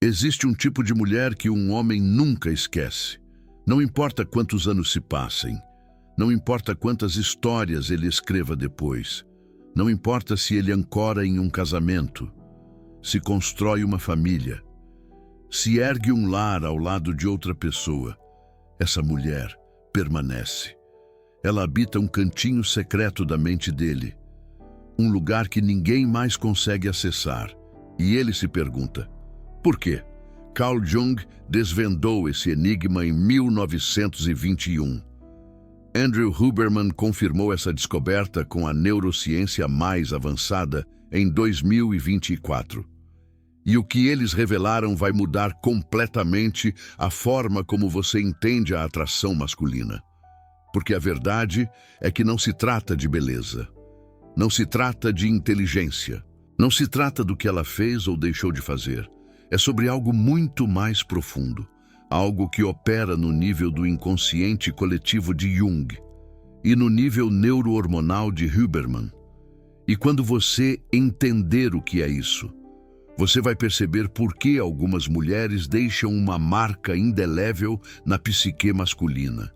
Existe um tipo de mulher que um homem nunca esquece. Não importa quantos anos se passem, não importa quantas histórias ele escreva depois, não importa se ele ancora em um casamento, se constrói uma família, se ergue um lar ao lado de outra pessoa, essa mulher permanece. Ela habita um cantinho secreto da mente dele, um lugar que ninguém mais consegue acessar. E ele se pergunta, por quê? Carl Jung desvendou esse enigma em 1921. Andrew Huberman confirmou essa descoberta com a neurociência mais avançada em 2024. E o que eles revelaram vai mudar completamente a forma como você entende a atração masculina. Porque a verdade é que não se trata de beleza, não se trata de inteligência, não se trata do que ela fez ou deixou de fazer. É sobre algo muito mais profundo, algo que opera no nível do inconsciente coletivo de Jung e no nível neurohormonal de Huberman. E quando você entender o que é isso, você vai perceber por que algumas mulheres deixam uma marca indelével na psique masculina,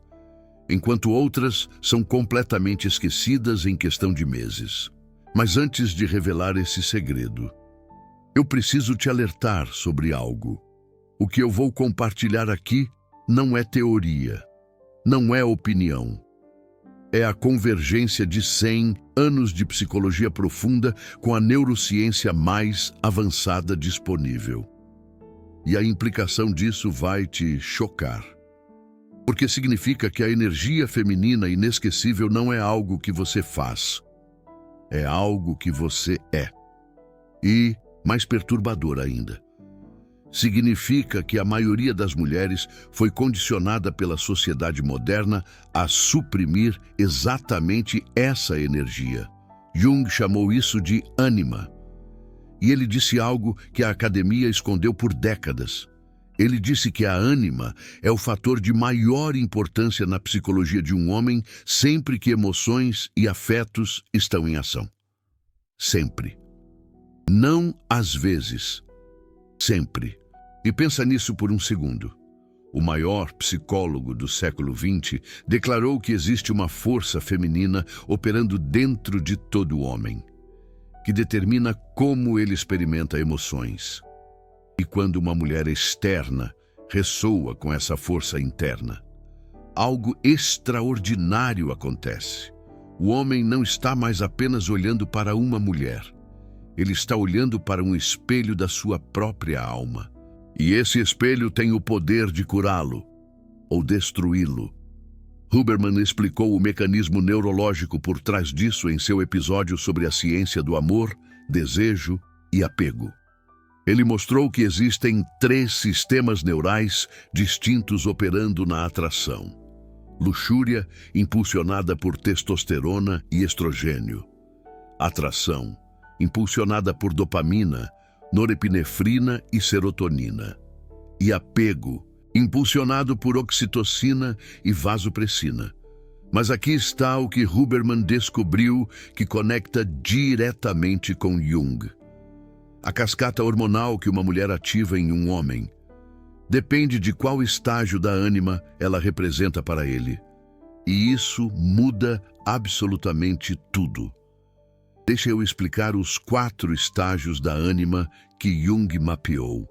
enquanto outras são completamente esquecidas em questão de meses. Mas antes de revelar esse segredo, eu preciso te alertar sobre algo. O que eu vou compartilhar aqui não é teoria, não é opinião. É a convergência de 100 anos de psicologia profunda com a neurociência mais avançada disponível. E a implicação disso vai te chocar. Porque significa que a energia feminina inesquecível não é algo que você faz, é algo que você é. E, mais perturbador ainda, significa que a maioria das mulheres foi condicionada pela sociedade moderna a suprimir exatamente essa energia. Jung chamou isso de ânima. E ele disse algo que a academia escondeu por décadas. Ele disse que a ânima é o fator de maior importância na psicologia de um homem sempre que emoções e afetos estão em ação. Sempre. Não às vezes. Sempre. E pensa nisso por um segundo. O maior psicólogo do século XX declarou que existe uma força feminina operando dentro de todo homem, que determina como ele experimenta emoções. E quando uma mulher externa ressoa com essa força interna, algo extraordinário acontece. O homem não está mais apenas olhando para uma mulher. Ele está olhando para um espelho da sua própria alma. E esse espelho tem o poder de curá-lo ou destruí-lo. Huberman explicou o mecanismo neurológico por trás disso em seu episódio sobre a ciência do amor, desejo e apego. Ele mostrou que existem 3 sistemas neurais distintos operando na atração. Luxúria, impulsionada por testosterona e estrogênio. Atração, impulsionada por dopamina, norepinefrina e serotonina. E apego, impulsionado por oxitocina e vasopressina. Mas aqui está o que Huberman descobriu que conecta diretamente com Jung. A cascata hormonal que uma mulher ativa em um homem depende de qual estágio da ânima ela representa para ele. E isso muda absolutamente tudo. Deixa eu explicar os 4 estágios da ânima que Jung mapeou.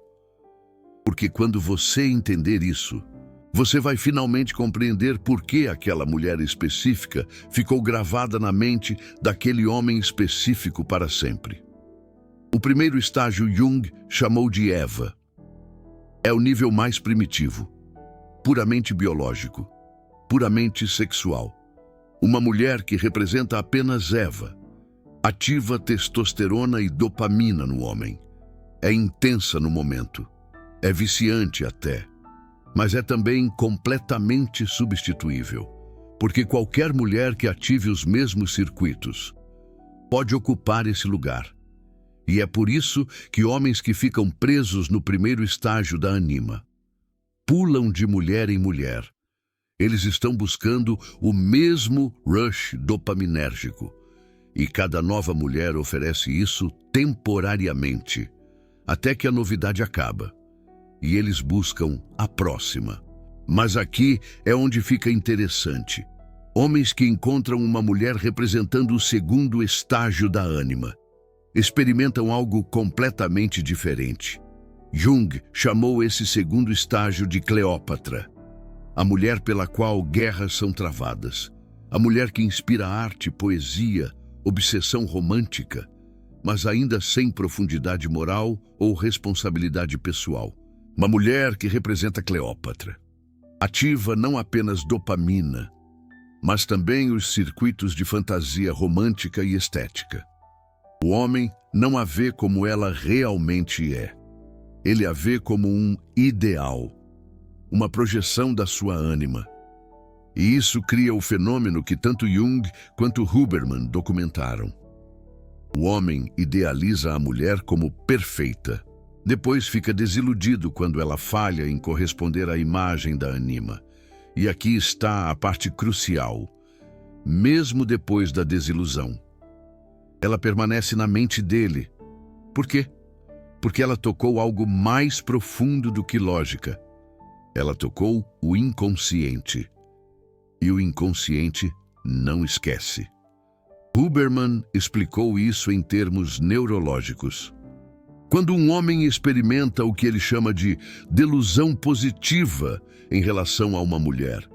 Porque quando você entender isso, você vai finalmente compreender por que aquela mulher específica ficou gravada na mente daquele homem específico para sempre. O primeiro estágio Jung chamou de Eva. É o nível mais primitivo, puramente biológico, puramente sexual. Uma mulher que representa apenas Eva. Ativa testosterona e dopamina no homem. É intensa no momento. É viciante até. Mas é também completamente substituível. Porque qualquer mulher que ative os mesmos circuitos pode ocupar esse lugar. E é por isso que homens que ficam presos no primeiro estágio da anima pulam de mulher em mulher. Eles estão buscando o mesmo rush dopaminérgico. E cada nova mulher oferece isso temporariamente, até que a novidade acaba. e eles buscam a próxima. Mas aqui é onde fica interessante. Homens que encontram uma mulher representando o segundo estágio da ânima experimentam algo completamente diferente. Jung chamou esse segundo estágio de Cleópatra, a mulher pela qual guerras são travadas, a mulher que inspira arte, poesia, obsessão romântica, mas ainda sem profundidade moral ou responsabilidade pessoal. Uma mulher que representa Cleópatra. Ativa não apenas dopamina, mas também os circuitos de fantasia romântica e estética. O homem não a vê como ela realmente é. Ele a vê como um ideal, uma projeção da sua ânima. E isso cria o fenômeno que tanto Jung quanto Huberman documentaram. O homem idealiza a mulher como perfeita. Depois fica desiludido quando ela falha em corresponder à imagem da anima. E aqui está a parte crucial. Mesmo depois da desilusão, ela permanece na mente dele. Por quê? Porque ela tocou algo mais profundo do que lógica. Ela tocou o inconsciente. E o inconsciente não esquece. Huberman explicou isso em termos neurológicos. Quando um homem experimenta o que ele chama de delusão positiva em relação a uma mulher,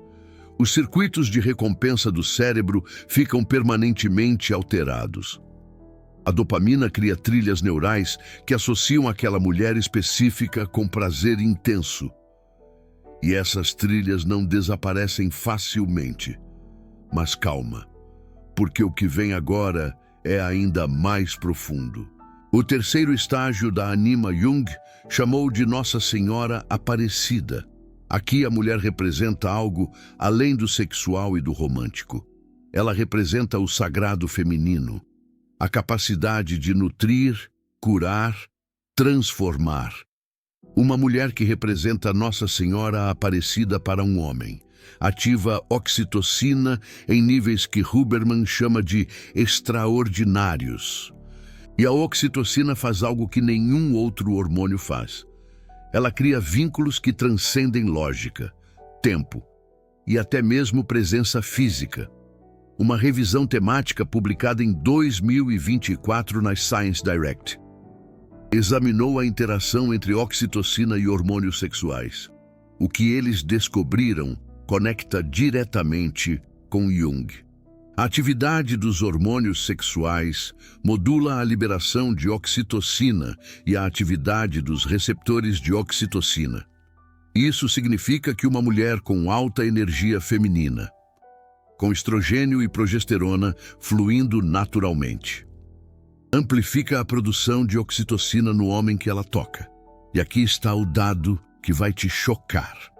os circuitos de recompensa do cérebro ficam permanentemente alterados. A dopamina cria trilhas neurais que associam aquela mulher específica com prazer intenso. E essas trilhas não desaparecem facilmente. Mas calma, porque o que vem agora é ainda mais profundo. O terceiro estágio da anima Jung chamou de Nossa Senhora Aparecida. Aqui a mulher representa algo além do sexual e do romântico. Ela representa o sagrado feminino, a capacidade de nutrir, curar, transformar. Uma mulher que representa Nossa Senhora Aparecida para um homem. Ativa oxitocina em níveis que Huberman chama de extraordinários. E a oxitocina faz algo que nenhum outro hormônio faz. Ela cria vínculos que transcendem lógica, tempo e até mesmo presença física. Uma revisão temática publicada em 2024 na Science Direct examinou a interação entre oxitocina e hormônios sexuais. O que eles descobriram conecta diretamente com Jung. A atividade dos hormônios sexuais modula a liberação de oxitocina e a atividade dos receptores de oxitocina. Isso significa que uma mulher com alta energia feminina, com estrogênio e progesterona fluindo naturalmente, amplifica a produção de oxitocina no homem que ela toca. E aqui está o dado que vai te chocar.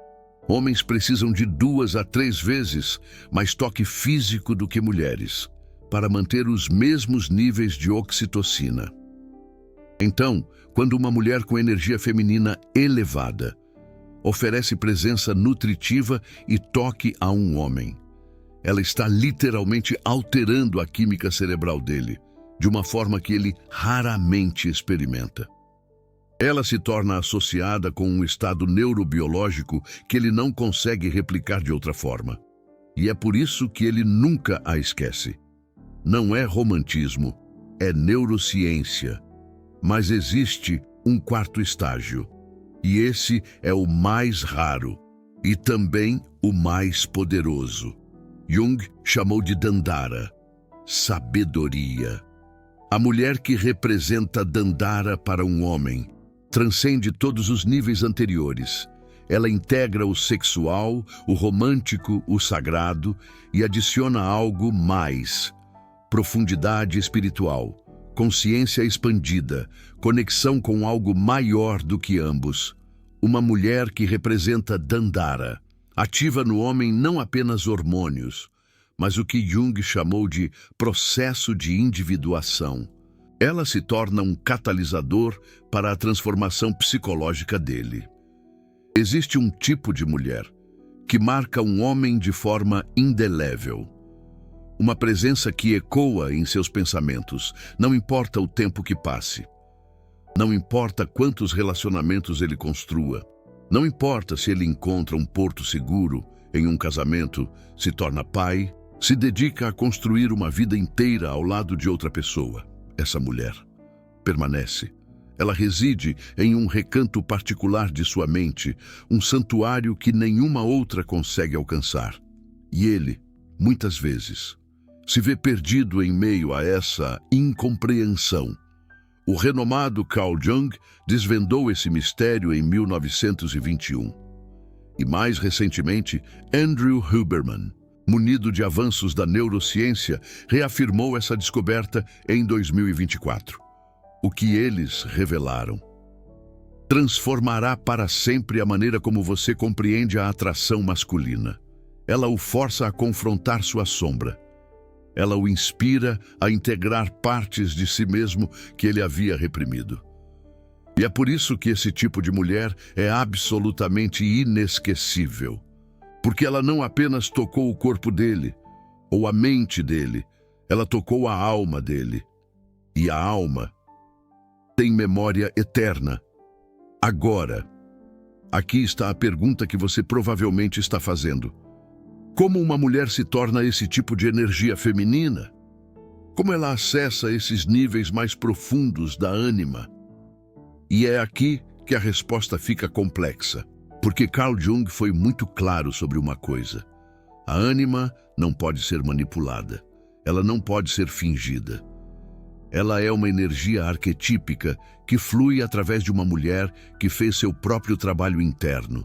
Homens precisam de 2 a 3 vezes mais toque físico do que mulheres para manter os mesmos níveis de oxitocina. Então, quando uma mulher com energia feminina elevada oferece presença nutritiva e toque a um homem, ela está literalmente alterando a química cerebral dele, de uma forma que ele raramente experimenta. Ela se torna associada com um estado neurobiológico que ele não consegue replicar de outra forma. E é por isso que ele nunca a esquece. Não é romantismo, é neurociência. Mas existe um quarto estágio. E esse é o mais raro e também o mais poderoso. Jung chamou de Dandara, sabedoria. A mulher que representa Dandara para um homem transcende todos os níveis anteriores. Ela integra o sexual, o romântico, o sagrado e adiciona algo mais: profundidade espiritual, consciência expandida, conexão com algo maior do que ambos. Uma mulher que representa Dandara ativa no homem não apenas hormônios, mas o que Jung chamou de processo de individuação. Ela se torna um catalisador para a transformação psicológica dele. Existe um tipo de mulher que marca um homem de forma indelével. Uma presença que ecoa em seus pensamentos, não importa o tempo que passe. Não importa quantos relacionamentos ele construa. Não importa se ele encontra um porto seguro em um casamento, se torna pai, se dedica a construir uma vida inteira ao lado de outra pessoa. Essa mulher permanece. Ela reside em um recanto particular de sua mente, um santuário que nenhuma outra consegue alcançar. E ele, muitas vezes, se vê perdido em meio a essa incompreensão. O renomado Carl Jung desvendou esse mistério em 1921. E mais recentemente, Andrew Huberman, munido de avanços da neurociência, reafirmou essa descoberta em 2024. O que eles revelaram transformará para sempre a maneira como você compreende a atração masculina. Ela o força a confrontar sua sombra. Ela o inspira a integrar partes de si mesmo que ele havia reprimido. E é por isso que esse tipo de mulher é absolutamente inesquecível. Porque ela não apenas tocou o corpo dele, ou a mente dele, ela tocou a alma dele. E a alma tem memória eterna. Agora, aqui está a pergunta que você provavelmente está fazendo. Como uma mulher se torna esse tipo de energia feminina? Como ela acessa esses níveis mais profundos da ânima? E é aqui que a resposta fica complexa, porque Carl Jung foi muito claro sobre uma coisa. A ânima não pode ser manipulada. Ela não pode ser fingida. Ela é uma energia arquetípica que flui através de uma mulher que fez seu próprio trabalho interno,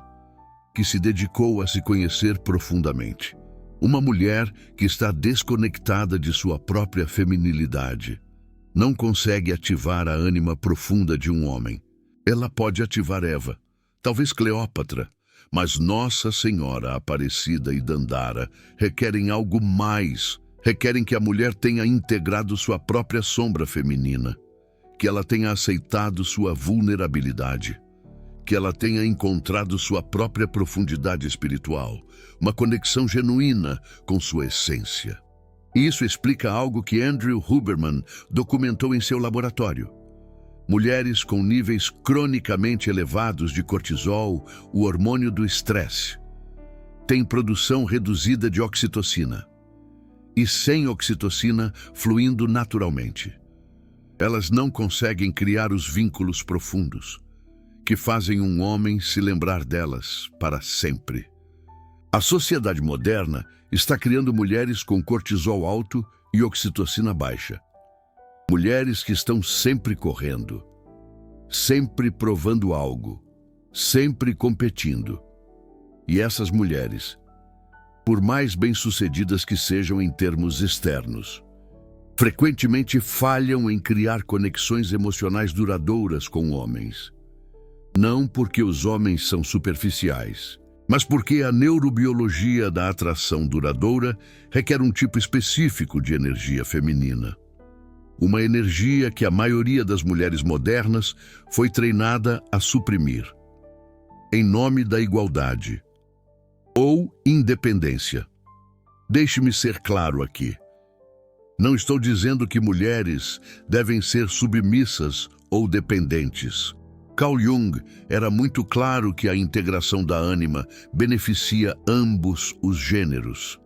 que se dedicou a se conhecer profundamente. Uma mulher que está desconectada de sua própria feminilidade. Não consegue ativar a ânima profunda de um homem. Ela pode ativar Eva, talvez Cleópatra, mas Nossa Senhora Aparecida e Dandara requerem algo mais. Requerem que a mulher tenha integrado sua própria sombra feminina, que ela tenha aceitado sua vulnerabilidade, que ela tenha encontrado sua própria profundidade espiritual, uma conexão genuína com sua essência. E isso explica algo que Andrew Huberman documentou em seu laboratório. Mulheres com níveis cronicamente elevados de cortisol, o hormônio do estresse, têm produção reduzida de oxitocina. E sem oxitocina fluindo naturalmente. Elas não conseguem criar os vínculos profundos que fazem um homem se lembrar delas para sempre. A sociedade moderna está criando mulheres com cortisol alto e oxitocina baixa. Mulheres que estão sempre correndo, sempre provando algo, sempre competindo. E essas mulheres, por mais bem-sucedidas que sejam em termos externos, frequentemente falham em criar conexões emocionais duradouras com homens. Não porque os homens são superficiais, mas porque a neurobiologia da atração duradoura requer um tipo específico de energia feminina. Uma energia que a maioria das mulheres modernas foi treinada a suprimir, em nome da igualdade ou independência. Deixe-me ser claro aqui. Não estou dizendo que mulheres devem ser submissas ou dependentes. Carl Jung era muito claro que a integração da ânima beneficia ambos os gêneros.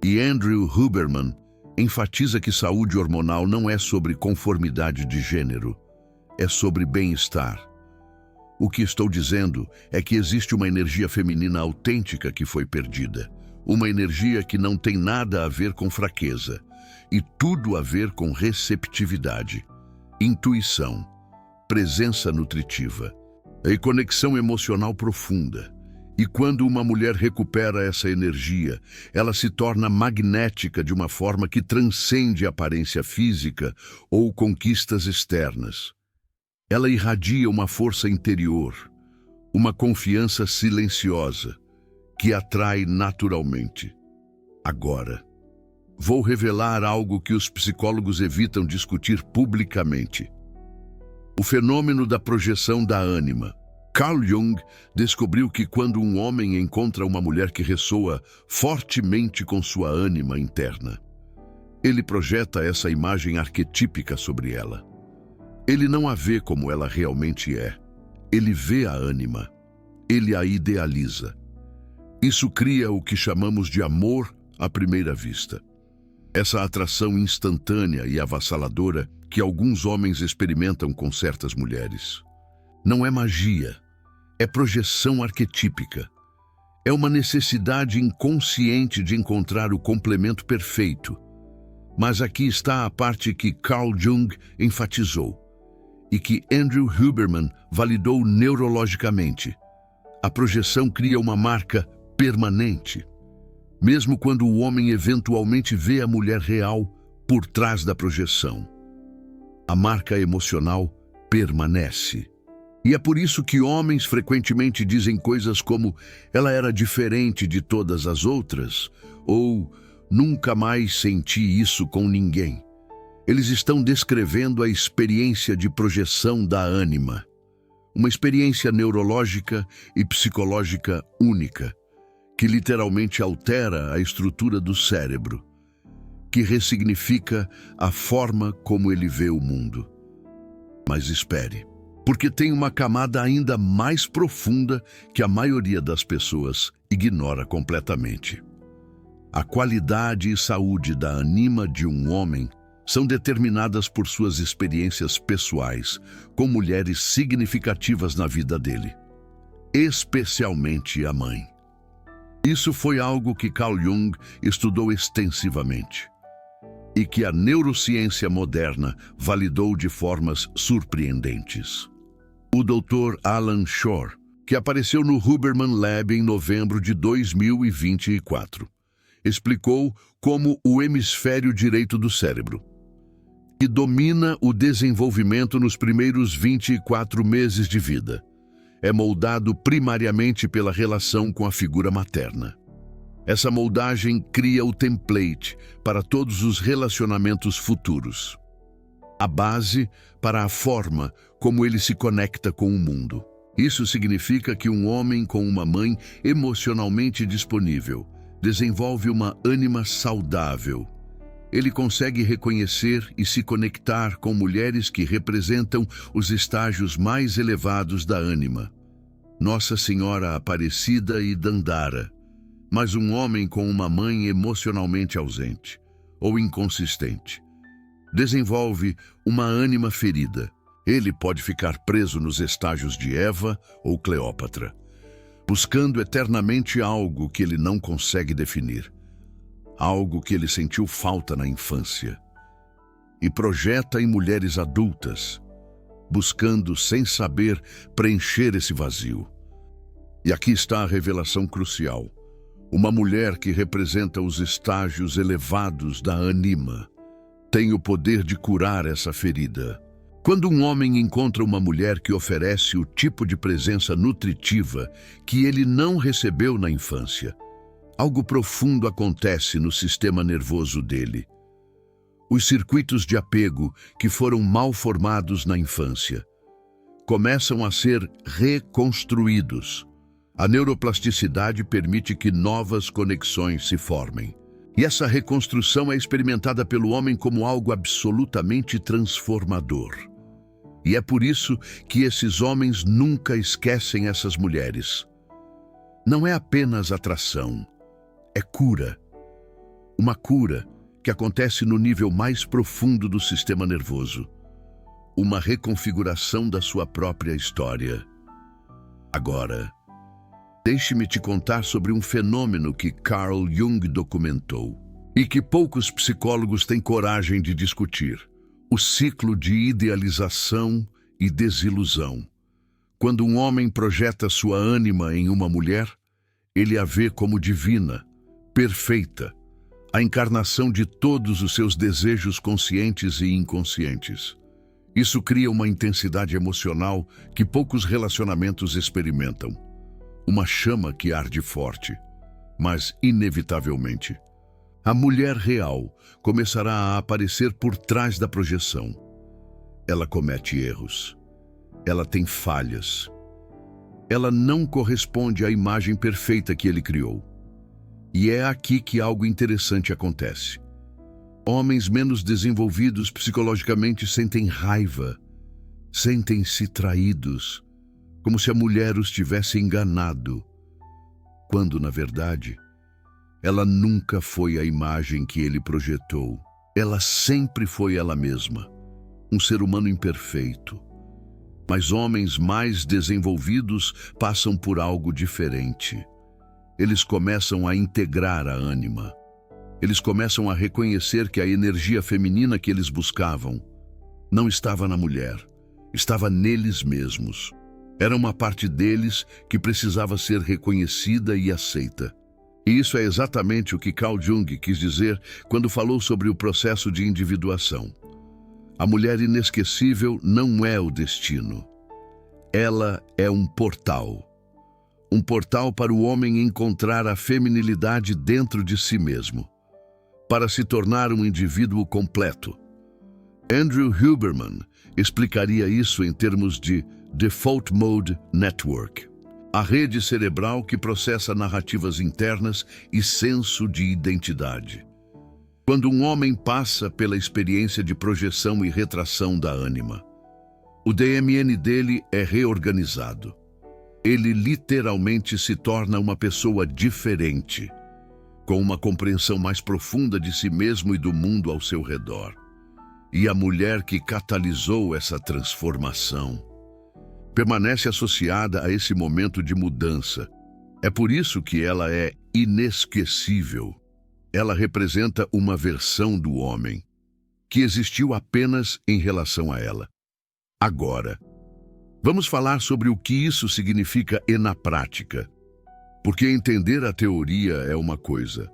E Andrew Huberman enfatiza que saúde hormonal não é sobre conformidade de gênero, é sobre bem-estar. O que estou dizendo é que existe uma energia feminina autêntica que foi perdida, uma energia que não tem nada a ver com fraqueza, e tudo a ver com receptividade, intuição, presença nutritiva e conexão emocional profunda. E quando uma mulher recupera essa energia, ela se torna magnética de uma forma que transcende a aparência física ou conquistas externas. Ela irradia uma força interior, uma confiança silenciosa, que atrai naturalmente. Agora, vou revelar algo que os psicólogos evitam discutir publicamente. O fenômeno da projeção da ânima. Carl Jung descobriu que quando um homem encontra uma mulher que ressoa fortemente com sua ânima interna, ele projeta essa imagem arquetípica sobre ela. Ele não a vê como ela realmente é. Ele vê a ânima. ele a idealiza. Isso cria o que chamamos de amor à primeira vista. Essa atração instantânea e avassaladora que alguns homens experimentam com certas mulheres. Não é magia, é projeção arquetípica. É uma necessidade inconsciente de encontrar o complemento perfeito. Mas aqui está a parte que Carl Jung enfatizou e que Andrew Huberman validou neurologicamente. A projeção cria uma marca permanente. Mesmo quando o homem eventualmente vê a mulher real por trás da projeção, a marca emocional permanece. E é por isso que homens frequentemente dizem coisas como "ela era diferente de todas as outras" ou "nunca mais senti isso com ninguém". Eles estão descrevendo a experiência de projeção da ânima, uma experiência neurológica e psicológica única, que literalmente altera a estrutura do cérebro, que ressignifica a forma como ele vê o mundo. Mas espere, porque tem uma camada ainda mais profunda que a maioria das pessoas ignora completamente. A qualidade e saúde da ânima de um homem são determinadas por suas experiências pessoais com mulheres significativas na vida dele, especialmente a mãe. Isso foi algo que Carl Jung estudou extensivamente e que a neurociência moderna validou de formas surpreendentes. O Dr. Alan Shore, que apareceu no Huberman Lab em novembro de 2024, explicou como o hemisfério direito do cérebro, que domina o desenvolvimento nos primeiros 24 meses de vida, é moldado primariamente pela relação com a figura materna. Essa moldagem cria o template para todos os relacionamentos futuros, a base para a forma como ele se conecta com o mundo. Isso significa que um homem com uma mãe emocionalmente disponível desenvolve uma ânima saudável. Ele consegue reconhecer e se conectar com mulheres que representam os estágios mais elevados da ânima, Nossa Senhora Aparecida e Dandara. Mas um homem com uma mãe emocionalmente ausente ou inconsistente desenvolve uma ânima ferida. Ele pode ficar preso nos estágios de Eva ou Cleópatra, buscando eternamente algo que ele não consegue definir, algo que ele sentiu falta na infância, e projeta em mulheres adultas, buscando, sem saber, preencher esse vazio. E aqui está a revelação crucial. Uma mulher que representa os estágios elevados da ânima tem o poder de curar essa ferida. Quando um homem encontra uma mulher que oferece o tipo de presença nutritiva que ele não recebeu na infância, algo profundo acontece no sistema nervoso dele. Os circuitos de apego que foram mal formados na infância começam a ser reconstruídos. A neuroplasticidade permite que novas conexões se formem. E essa reconstrução é experimentada pelo homem como algo absolutamente transformador. E é por isso que esses homens nunca esquecem essas mulheres. Não é apenas atração, é cura. Uma cura que acontece no nível mais profundo do sistema nervoso. Uma reconfiguração da sua própria história. Agora, deixe-me te contar sobre um fenômeno que Carl Jung documentou e que poucos psicólogos têm coragem de discutir: o ciclo de idealização e desilusão. Quando um homem projeta sua ânima em uma mulher, ele a vê como divina, perfeita, a encarnação de todos os seus desejos conscientes e inconscientes. Isso cria uma intensidade emocional que poucos relacionamentos experimentam. Uma chama que arde forte, mas inevitavelmente a mulher real começará a aparecer por trás da projeção. Ela comete erros. Ela tem falhas. Ela não corresponde à imagem perfeita que ele criou. E é aqui que algo interessante acontece. Homens menos desenvolvidos psicologicamente sentem raiva, sentem-se traídos, como se a mulher os tivesse enganado, quando, na verdade, ela nunca foi a imagem que ele projetou. Ela sempre foi ela mesma, um ser humano imperfeito. Mas homens mais desenvolvidos passam por algo diferente. Eles começam a integrar a ânima. Eles começam a reconhecer que a energia feminina que eles buscavam não estava na mulher, estava neles mesmos. Era uma parte deles que precisava ser reconhecida e aceita. E isso é exatamente o que Carl Jung quis dizer quando falou sobre o processo de individuação. A mulher inesquecível não é o destino. Ela é um portal. Um portal para o homem encontrar a feminilidade dentro de si mesmo, para se tornar um indivíduo completo. Andrew Huberman explicaria isso em termos de Default Mode Network, a rede cerebral que processa narrativas internas e senso de identidade. Quando um homem passa pela experiência de projeção e retração da ânima, o DMN dele é reorganizado. Ele literalmente se torna uma pessoa diferente, com uma compreensão mais profunda de si mesmo e do mundo ao seu redor. E a mulher que catalisou essa transformação permanece associada a esse momento de mudança. É por isso que ela é inesquecível. Ela representa uma versão do homem que existiu apenas em relação a ela. Agora, vamos falar sobre o que isso significa na prática. Porque entender a teoria é uma coisa,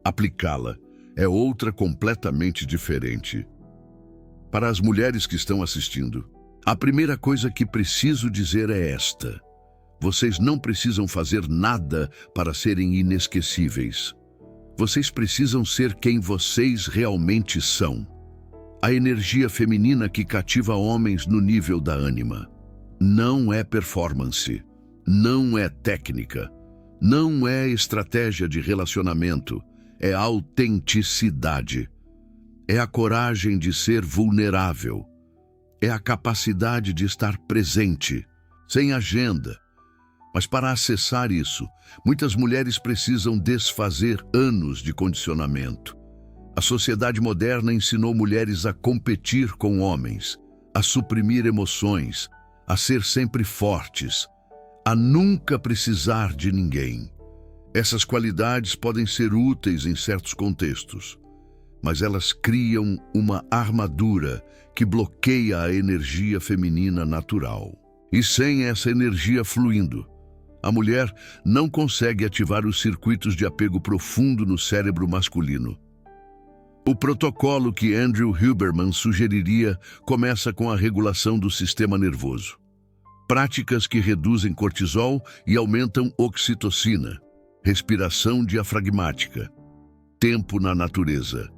aplicá-la é outra completamente diferente. Para as mulheres que estão assistindo, a primeira coisa que preciso dizer é esta: vocês não precisam fazer nada para serem inesquecíveis. Vocês precisam ser quem vocês realmente são. A energia feminina que cativa homens no nível da ânima não é performance, não é técnica, não é estratégia de relacionamento, é autenticidade. É a coragem de ser vulnerável. É a capacidade de estar presente, sem agenda. Mas para acessar isso, muitas mulheres precisam desfazer anos de condicionamento. A sociedade moderna ensinou mulheres a competir com homens, a suprimir emoções, a ser sempre fortes, a nunca precisar de ninguém. Essas qualidades podem ser úteis em certos contextos, mas elas criam uma armadura que bloqueia a energia feminina natural. E sem essa energia fluindo, a mulher não consegue ativar os circuitos de apego profundo no cérebro masculino. O protocolo que Andrew Huberman sugeriria começa com a regulação do sistema nervoso. Práticas que reduzem cortisol e aumentam oxitocina, respiração diafragmática, tempo na natureza,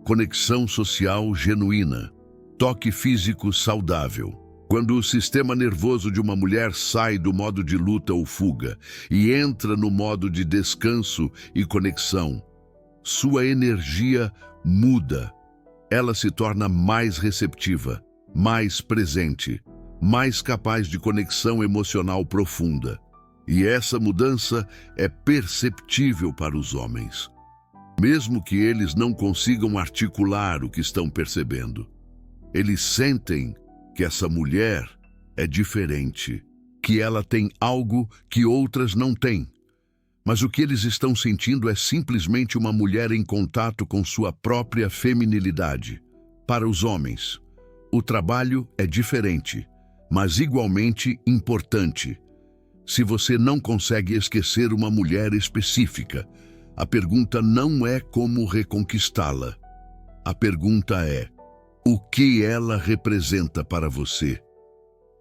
conexão social genuína, toque físico saudável. Quando o sistema nervoso de uma mulher sai do modo de luta ou fuga e entra no modo de descanso e conexão, sua energia muda. Ela se torna mais receptiva, mais presente, mais capaz de conexão emocional profunda. E essa mudança é perceptível para os homens, mesmo que eles não consigam articular o que estão percebendo. Eles sentem que essa mulher é diferente, que ela tem algo que outras não têm. Mas o que eles estão sentindo é simplesmente uma mulher em contato com sua própria feminilidade. Para os homens, o trabalho é diferente, mas igualmente importante. Se você não consegue esquecer uma mulher específica, a pergunta não é como reconquistá-la. A pergunta é: o que ela representa para você?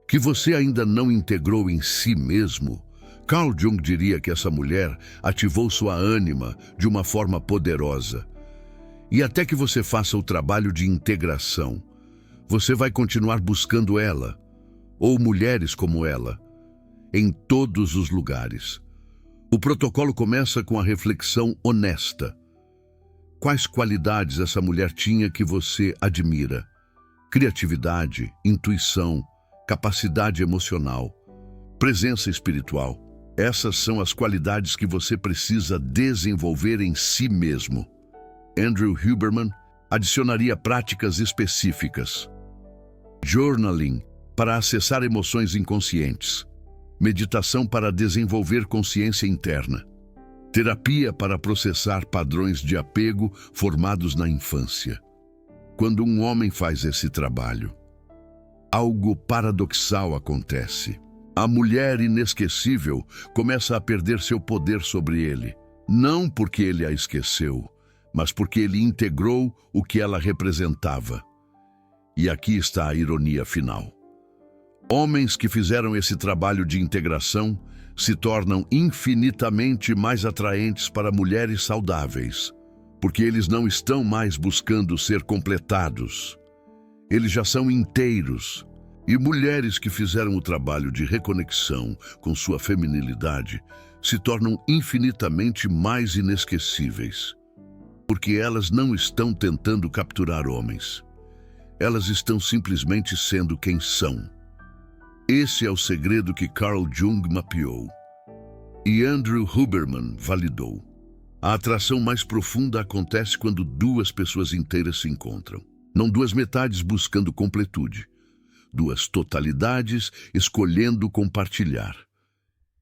Que você ainda não integrou em si mesmo? Carl Jung diria que essa mulher ativou sua ânima de uma forma poderosa. E até que você faça o trabalho de integração, você vai continuar buscando ela, ou mulheres como ela, em todos os lugares. O protocolo começa com a reflexão honesta. Quais qualidades essa mulher tinha que você admira? Criatividade, intuição, capacidade emocional. Presença espiritual. Essas são as qualidades que você precisa desenvolver em si mesmo. Andrew Huberman adicionaria práticas específicas. Journaling, para acessar emoções inconscientes. Meditação para desenvolver consciência interna. Terapia para processar padrões de apego formados na infância. Quando um homem faz esse trabalho, algo paradoxal acontece. A mulher inesquecível começa a perder seu poder sobre ele, não porque ele a esqueceu, mas porque ele integrou o que ela representava. E aqui está a ironia final. Homens que fizeram esse trabalho de integração se tornam infinitamente mais atraentes para mulheres saudáveis, porque eles não estão mais buscando ser completados. Eles já são inteiros. E mulheres que fizeram o trabalho de reconexão com sua feminilidade se tornam infinitamente mais inesquecíveis, porque elas não estão tentando capturar homens. Elas estão simplesmente sendo quem são. Esse é o segredo que Carl Jung mapeou e Andrew Huberman validou. A atração mais profunda acontece quando duas pessoas inteiras se encontram. Não duas metades buscando completude. Duas totalidades escolhendo compartilhar.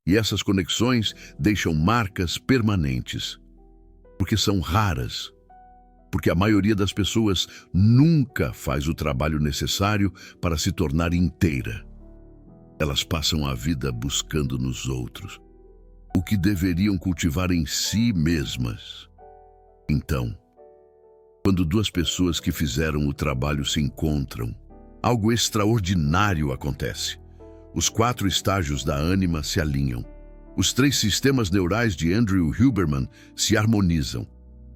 E essas conexões deixam marcas permanentes, porque são raras, porque a maioria das pessoas nunca faz o trabalho necessário para se tornar inteira. Elas passam a vida buscando nos outros o que deveriam cultivar em si mesmas. Então, quando duas pessoas que fizeram o trabalho se encontram, algo extraordinário acontece. Os 4 estágios da ânima se alinham. Os 3 sistemas neurais de Andrew Huberman se harmonizam.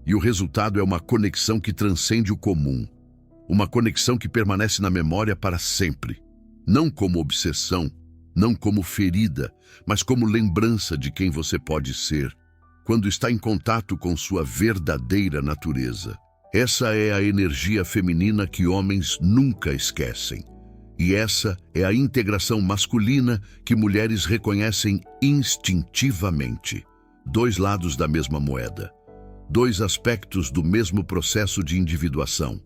E o resultado é uma conexão que transcende o comum. Uma conexão que permanece na memória para sempre. Não como obsessão, não como ferida, mas como lembrança de quem você pode ser, quando está em contato com sua verdadeira natureza. Essa é a energia feminina que homens nunca esquecem. E essa é a integração masculina que mulheres reconhecem instintivamente. 2 lados da mesma moeda. 2 aspectos do mesmo processo de individuação.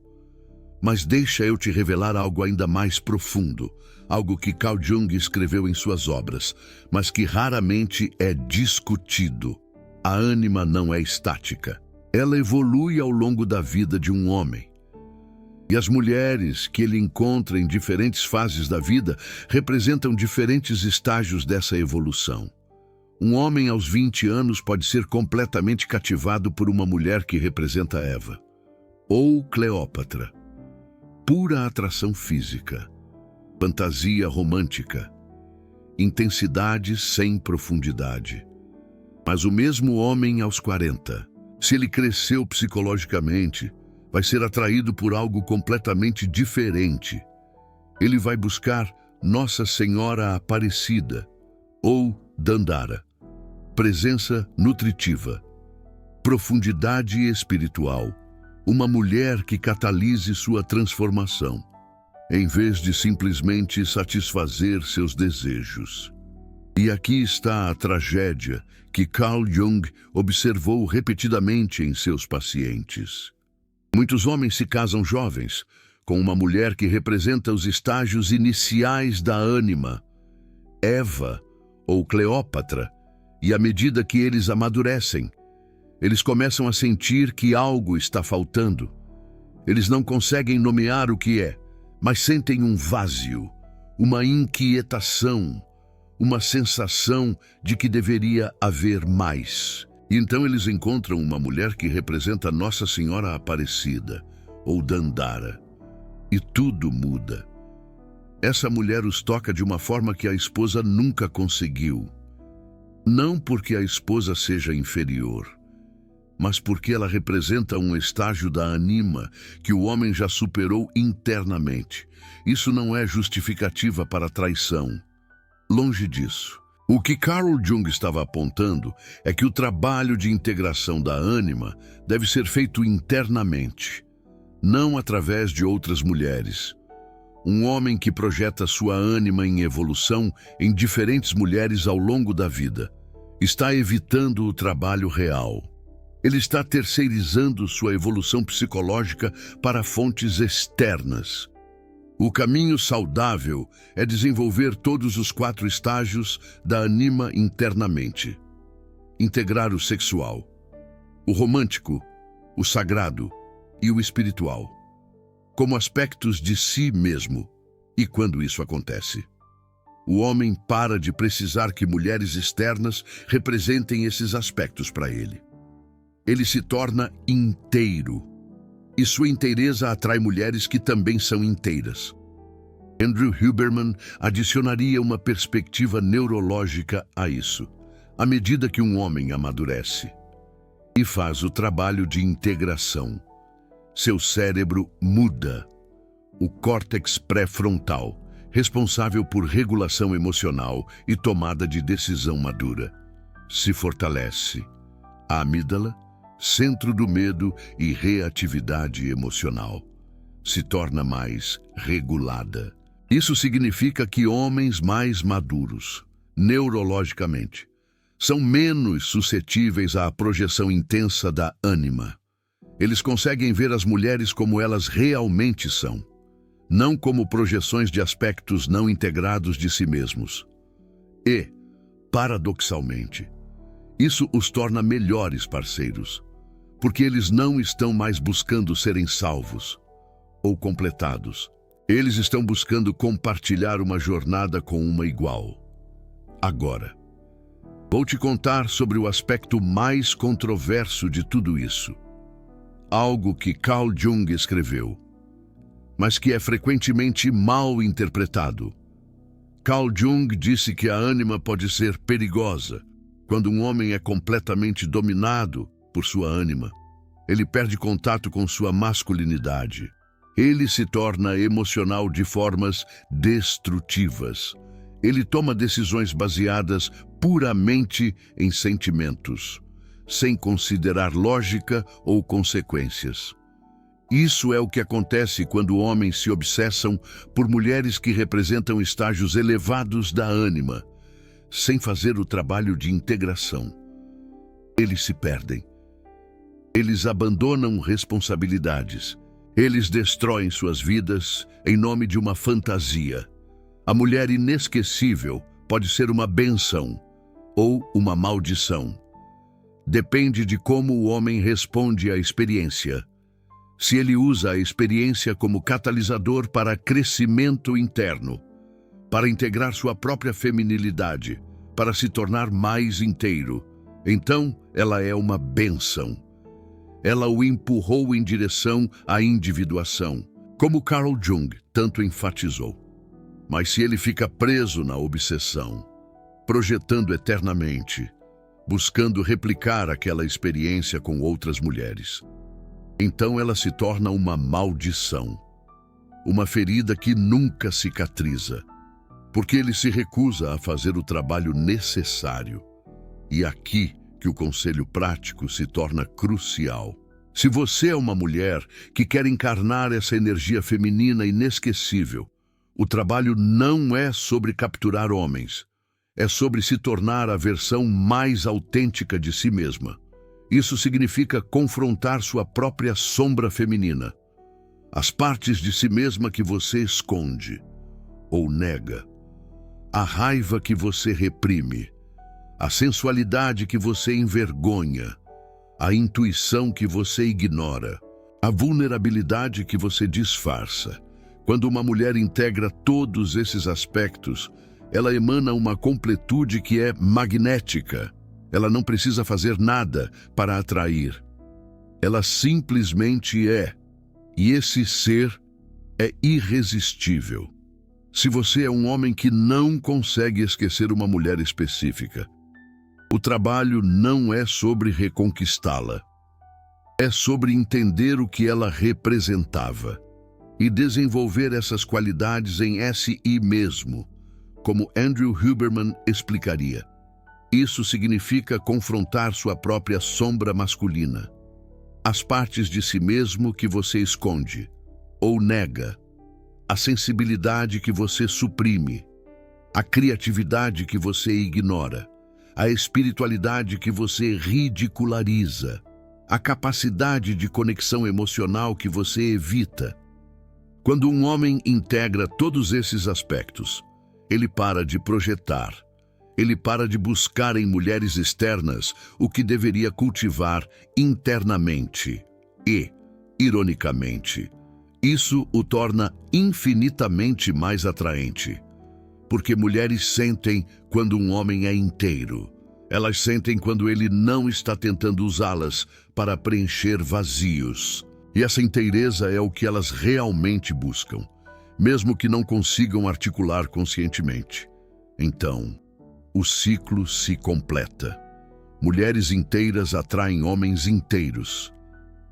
Mas deixa eu te revelar algo ainda mais profundo, algo que Carl Jung escreveu em suas obras, mas que raramente é discutido. A ânima não é estática. Ela evolui ao longo da vida de um homem. E as mulheres que ele encontra em diferentes fases da vida representam diferentes estágios dessa evolução. Um homem aos 20 anos pode ser completamente cativado por uma mulher que representa Eva, ou Cleópatra. Pura atração física, fantasia romântica, intensidade sem profundidade. Mas o mesmo homem aos 40, se ele cresceu psicologicamente, vai ser atraído por algo completamente diferente. Ele vai buscar Nossa Senhora Aparecida, ou Dandara. Presença nutritiva, profundidade espiritual, uma mulher que catalise sua transformação, em vez de simplesmente satisfazer seus desejos. E aqui está a tragédia que Carl Jung observou repetidamente em seus pacientes. Muitos homens se casam jovens, com uma mulher que representa os estágios iniciais da ânima, Eva ou Cleópatra, e à medida que eles amadurecem, eles começam a sentir que algo está faltando. Eles não conseguem nomear o que é, mas sentem um vazio, uma inquietação, uma sensação de que deveria haver mais. E então eles encontram uma mulher que representa Nossa Senhora Aparecida, ou Dandara, e tudo muda. Essa mulher os toca de uma forma que a esposa nunca conseguiu. Não porque a esposa seja inferior, mas porque ela representa um estágio da ânima que o homem já superou internamente. Isso não é justificativa para a traição. Longe disso. O que Carl Jung estava apontando é que o trabalho de integração da ânima deve ser feito internamente, não através de outras mulheres. Um homem que projeta sua ânima em evolução em diferentes mulheres ao longo da vida está evitando o trabalho real. Ele está terceirizando sua evolução psicológica para fontes externas. O caminho saudável é desenvolver todos os 4 estágios da anima internamente. Integrar o sexual, o romântico, o sagrado e o espiritual, como aspectos de si mesmo. E quando isso acontece, o homem para de precisar que mulheres externas representem esses aspectos para ele. Ele se torna inteiro, e sua inteireza atrai mulheres que também são inteiras. Andrew Huberman adicionaria uma perspectiva neurológica a isso. À medida que um homem amadurece e faz o trabalho de integração, seu cérebro muda. O córtex pré-frontal, responsável por regulação emocional e tomada de decisão madura, se fortalece. A amígdala, centro do medo e reatividade emocional, se torna mais regulada. Isso significa que homens mais maduros, neurologicamente, são menos suscetíveis à projeção intensa da ânima. Eles conseguem ver as mulheres como elas realmente são, não como projeções de aspectos não integrados de si mesmos. E, paradoxalmente, isso os torna melhores parceiros, porque eles não estão mais buscando serem salvos ou completados. Eles estão buscando compartilhar uma jornada com uma igual. Agora, vou te contar sobre o aspecto mais controverso de tudo isso. Algo que Carl Jung escreveu, mas que é frequentemente mal interpretado. Carl Jung disse que a ânima pode ser perigosa quando um homem é completamente dominado por sua ânima. Ele perde contato com sua masculinidade. Ele se torna emocional de formas destrutivas. Ele toma decisões baseadas puramente em sentimentos, sem considerar lógica ou consequências. Isso é o que acontece quando homens se obsessam por mulheres que representam estágios elevados da ânima, sem fazer o trabalho de integração. Eles se perdem. Eles abandonam responsabilidades. Eles destroem suas vidas em nome de uma fantasia. A mulher inesquecível pode ser uma bênção ou uma maldição. Depende de como o homem responde à experiência. Se ele usa a experiência como catalisador para crescimento interno, para integrar sua própria feminilidade, para se tornar mais inteiro, então ela é uma bênção. Ela o empurrou em direção à individuação, como Carl Jung tanto enfatizou. Mas se ele fica preso na obsessão, projetando eternamente, buscando replicar aquela experiência com outras mulheres, então ela se torna uma maldição, uma ferida que nunca cicatriza, porque ele se recusa a fazer o trabalho necessário. E aqui que o conselho prático se torna crucial. Se você é uma mulher que quer encarnar essa energia feminina inesquecível, o trabalho não é sobre capturar homens, é sobre se tornar a versão mais autêntica de si mesma. Isso significa confrontar sua própria sombra feminina, as partes de si mesma que você esconde ou nega, a raiva que você reprime, a sensualidade que você envergonha, a intuição que você ignora, a vulnerabilidade que você disfarça. Quando uma mulher integra todos esses aspectos, ela emana uma completude que é magnética. Ela não precisa fazer nada para atrair. Ela simplesmente é. E esse ser é irresistível. Se você é um homem que não consegue esquecer uma mulher específica, o trabalho não é sobre reconquistá-la. É sobre entender o que ela representava e desenvolver essas qualidades em si mesmo, como Andrew Huberman explicaria. Isso significa confrontar sua própria sombra masculina, as partes de si mesmo que você esconde ou nega, a sensibilidade que você suprime, a criatividade que você ignora, a espiritualidade que você ridiculariza, a capacidade de conexão emocional que você evita. Quando um homem integra todos esses aspectos, ele para de projetar, ele para de buscar em mulheres externas o que deveria cultivar internamente e, ironicamente, isso o torna infinitamente mais atraente. Porque mulheres sentem quando um homem é inteiro. Elas sentem quando ele não está tentando usá-las para preencher vazios. E essa inteireza é o que elas realmente buscam, mesmo que não consigam articular conscientemente. Então, o ciclo se completa. Mulheres inteiras atraem homens inteiros.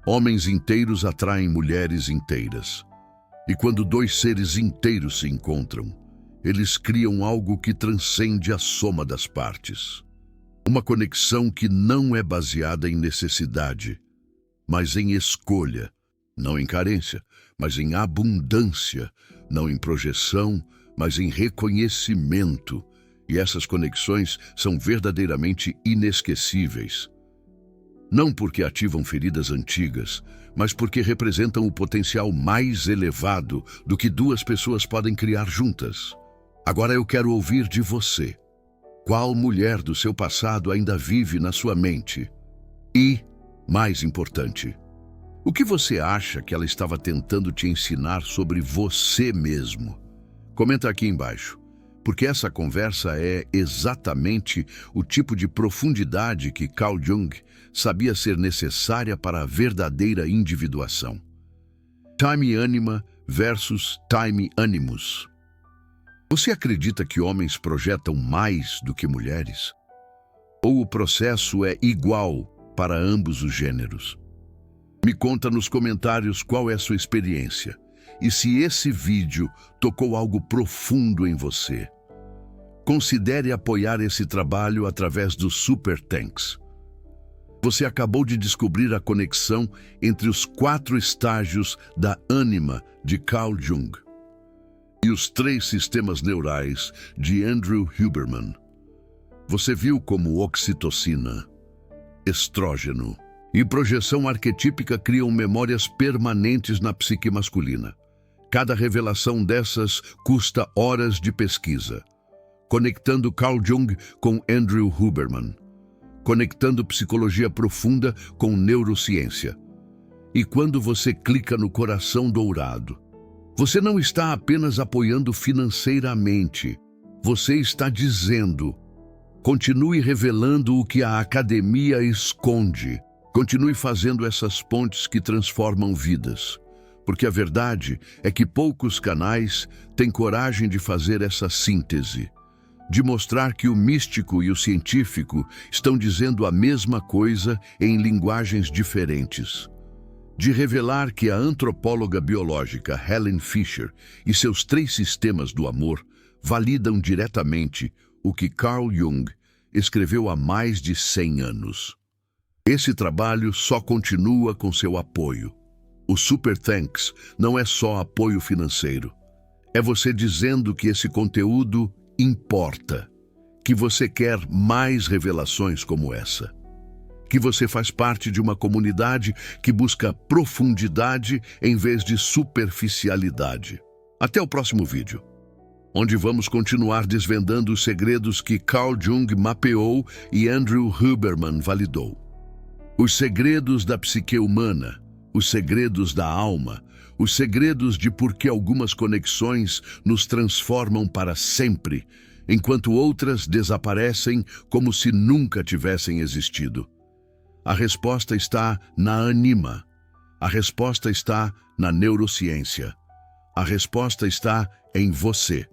Homens inteiros atraem mulheres inteiras. E quando dois seres inteiros se encontram, eles criam algo que transcende a soma das partes. Uma conexão que não é baseada em necessidade, mas em escolha, não em carência, mas em abundância, não em projeção, mas em reconhecimento. E essas conexões são verdadeiramente inesquecíveis. Não porque ativam feridas antigas, mas porque representam o potencial mais elevado do que duas pessoas podem criar juntas. Agora eu quero ouvir de você. Qual mulher do seu passado ainda vive na sua mente? E, mais importante, o que você acha que ela estava tentando te ensinar sobre você mesmo? Comenta aqui embaixo, porque essa conversa é exatamente o tipo de profundidade que Carl Jung sabia ser necessária para a verdadeira individuação. Time Anima versus Time Animus. Você acredita que homens projetam mais do que mulheres? Ou o processo é igual para ambos os gêneros? Me conta nos comentários qual é a sua experiência e se esse vídeo tocou algo profundo em você. Considere apoiar esse trabalho através do Super Thanks. Você acabou de descobrir a conexão entre os 4 estágios da ânima de Carl Jung e os 3 sistemas neurais de Andrew Huberman. Você viu como oxitocina, estrógeno e projeção arquetípica criam memórias permanentes na psique masculina. Cada revelação dessas custa horas de pesquisa, conectando Carl Jung com Andrew Huberman, conectando psicologia profunda com neurociência. E quando você clica no coração dourado, você não está apenas apoiando financeiramente, você está dizendo: continue revelando o que a academia esconde, continue fazendo essas pontes que transformam vidas. Porque a verdade é que poucos canais têm coragem de fazer essa síntese, de mostrar que o místico e o científico estão dizendo a mesma coisa em linguagens diferentes. De revelar que a antropóloga biológica Helen Fisher e seus 3 sistemas do amor validam diretamente o que Carl Jung escreveu há mais de 100 anos. Esse trabalho só continua com seu apoio. O Super Thanks não é só apoio financeiro. É você dizendo que esse conteúdo importa, que você quer mais revelações como essa, que você faz parte de uma comunidade que busca profundidade em vez de superficialidade. Até o próximo vídeo, onde vamos continuar desvendando os segredos que Carl Jung mapeou e Andrew Huberman validou. Os segredos da psique humana, os segredos da alma, os segredos de por que algumas conexões nos transformam para sempre, enquanto outras desaparecem como se nunca tivessem existido. A resposta está na anima. A resposta está na neurociência. A resposta está em você.